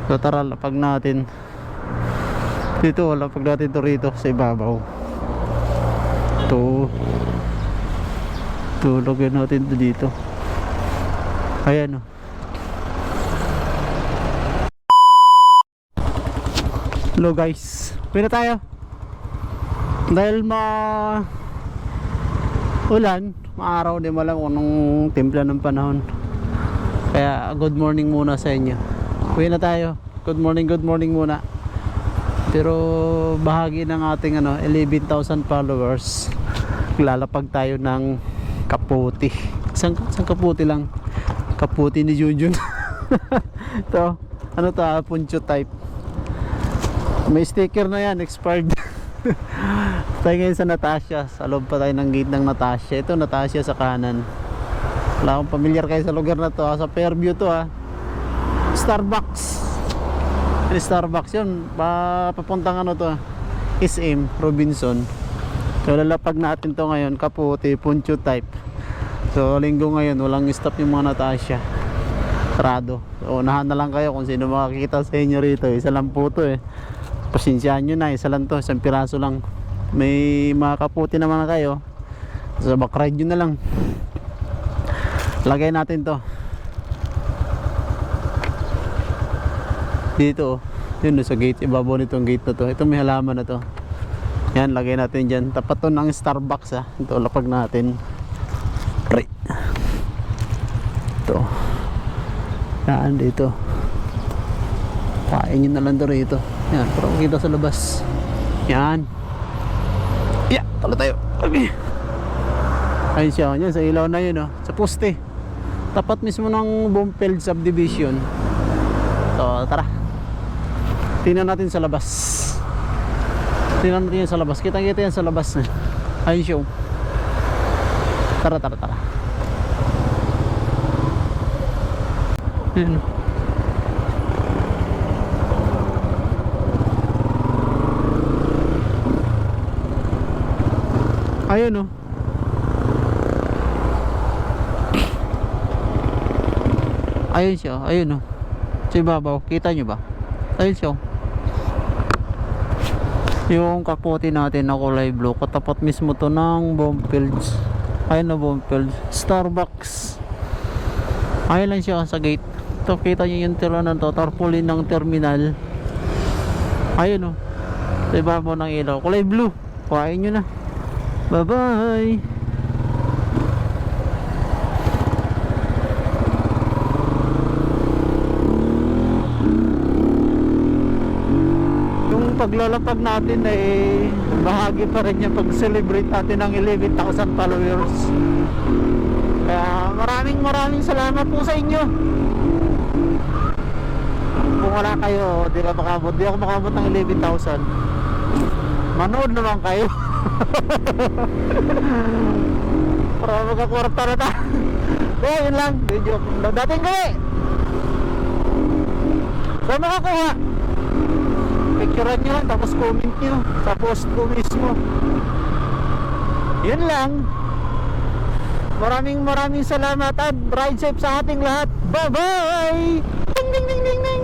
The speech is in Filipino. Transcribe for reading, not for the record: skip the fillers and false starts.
So tara, lapag natin dito, lapag natin to rito sa ibabaw. Ito, lagyan natin to dito. Ayan o. Hello guys, pwede tayo. Dahil ulan, maaraw, di mo alam kung anong timpla ng panahon. Kaya good morning muna sa inyo. Uwi na tayo. Good morning muna. Pero bahagi ng ating 11,000 followers, lalapag tayo ng Kaputi. Isang Kaputi lang. Kaputi ni Junjun. Ito, ano to, puncho type. May sticker na yan, expired. Tayo ngayon sa Natasha. Sa loob pa tayo ng gate ng Natasha. Ito, Natasha sa kanan. Wala akong familiar kayo sa lugar na to, sa Fairview to Starbucks. Starbucks yun, papuntang to, SM Robinson. So lalapag natin to ngayon, Kaputi, puncho type. So linggo ngayon, walang stop yung mga Natasha. Sarado. So unahan na lang kayo kung sino makakita sa inyo rito. Isa lang po to Pasensyaan nyo na, isa lang to, isang piraso lang. May mga Kaputi naman na kayo, so backride nyo na lang. Lagay natin to dito, yun sa gate, ibabaw nitong gate na to. Ito may halaman na to. Yan, lagay natin dyan. Tapat to ng Starbucks Ito, lapag natin. Right. Ito. Yan, dito. Pain nyo na lang to rito. Yan, para makita sa labas. Yan. Yeah, talo tayo. Okay. Ayun siya, yan, sa ilaw na yun sa poste. Tapat mismo ng Bloomfield Subdivision. So, tara. Tingnan natin sa labas. Tingnan natin yan sa labas. Kita-kita yan sa labas. Ayun siya. Tara. Ayun. Ayun ayun siya, ayun sa ibabaw, kita nyo ba? Ayun siya. Yung Kaputi natin na kulay blue, katapat mismo to ng Bloomfields. Ayun na Bloomfields Starbucks. Ayun lang siya sa gate. Ito, kita nyo yung tira na to, tarpaulin ng terminal. Ayun sa ibabaw ng ilaw, kulay blue. Kuhain nyo na. Bye bye. Paglalapag natin bahagi pa rin yung pag-celebrate natin ng 11,000 followers. Kaya maraming salamat po sa inyo. Kung wala kayo, di ako makabot ng 11,000. Manood naman kayo. Para magkakwarta na ta. Yun lang, video dating gawin. Saan makakuha? Picturean nyo lang, tapos comment nyo sa post ko mismo. Yun lang. Maraming salamat at ride safe sa ating lahat. Bye bye. Ding ding ding ding ding.